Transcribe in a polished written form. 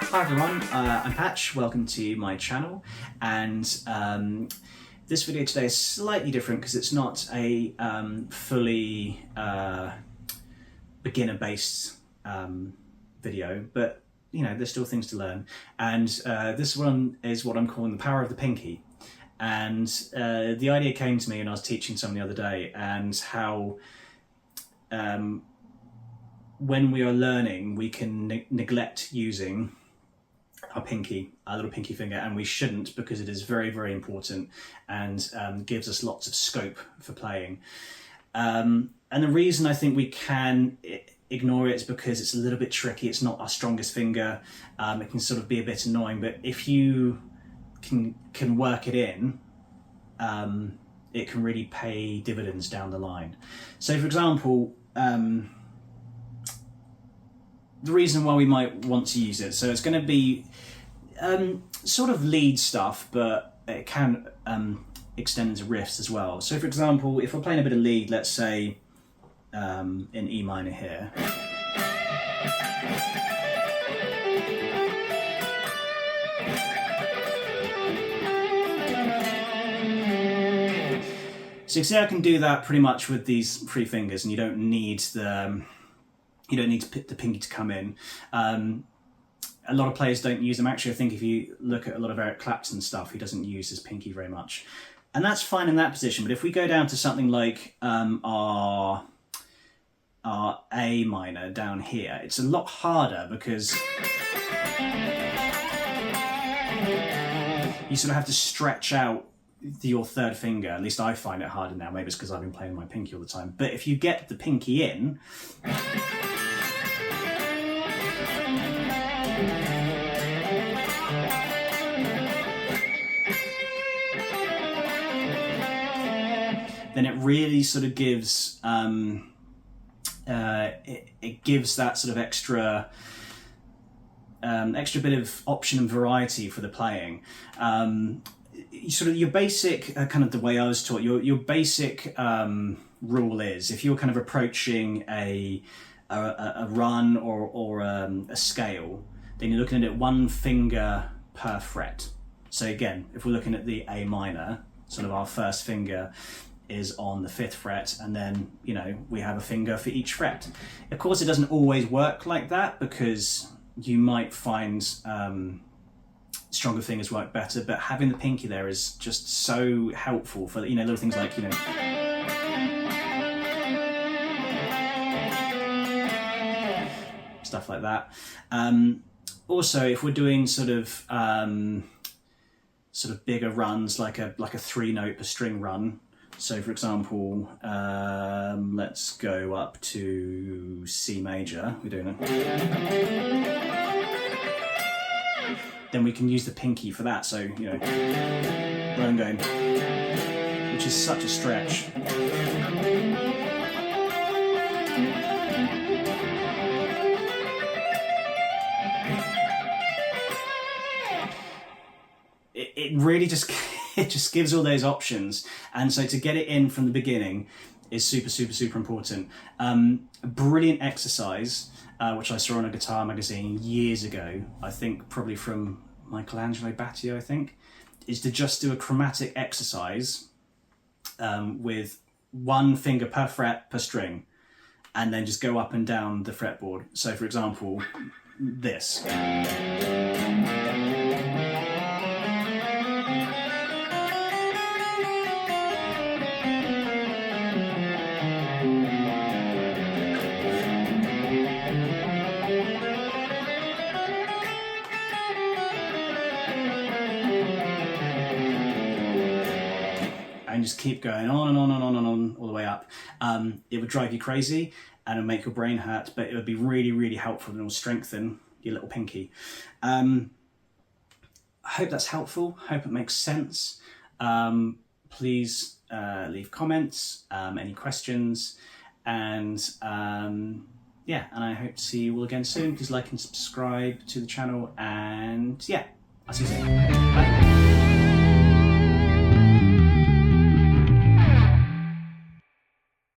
Hi everyone, I'm Patch, welcome to my channel, and this video today is slightly different because it's not a fully beginner-based video, but you know, there's still things to learn, and this one is what I'm calling the power of the pinky. And the idea came to me when I was teaching someone the other day, and how when we are learning we can neglect using our pinky, our little pinky finger, and we shouldn't, because it is very, very important and gives us lots of scope for playing. And the reason I think we can ignore it is because it's a little bit tricky. It's not our strongest finger. It can sort of be a bit annoying, but if you can work it in, it can really pay dividends down the line. So for example, the reason why we might want to use it, so it's going to be sort of lead stuff, but it can extend into riffs as well. So for example, if we're playing a bit of lead, let's say in E minor here, so you see I can do that pretty much with these three fingers, and you don't need the pinky to come in. A lot of players don't use them. Actually, I think if you look at a lot of Eric Clapton stuff, he doesn't use his pinky very much. And that's fine in that position, but if we go down to something like our A minor down here, it's a lot harder because you sort of have to stretch out your third finger. At least I find it harder now. Maybe it's because I've been playing my pinky all the time. But if you get the pinky in, then it really sort of gives it gives that sort of extra bit of option and variety for the playing. Sort of your basic kind of the way I was taught, your basic rule is, if you're kind of approaching a run or a scale, then you're looking at it one finger per fret. So again, if we're looking at the A minor, sort of our first finger is on the 5th fret, and then, you know, we have a finger for each fret. Of course, it doesn't always work like that, because you might find stronger fingers work better, but having the pinky there is just so helpful for, you know, little things like, you know, stuff like that. Also, if we're doing sort of bigger runs, like a 3-note per string run. So for example, let's go up to C major, we're doing it. Then we can use the pinky for that, so, you know, where I'm going, which is such a stretch. It really just it just gives all those options, and so to get it in from the beginning is super, super, super important. A brilliant exercise, which I saw on a guitar magazine years ago, I think probably from Michelangelo Battio, I think, is to just do a chromatic exercise with one finger per fret per string, and then just go up and down the fretboard. So for example, this. And just keep going on and on and on and on all the way up. It would drive you crazy and it would make your brain hurt, but it would be really, really helpful, and it will strengthen your little pinky. I hope that's helpful. I hope it makes sense. Please leave comments, any questions, and yeah, and I hope to see you all again soon. Please like and subscribe to the channel, and yeah, I'll see you soon. Bye.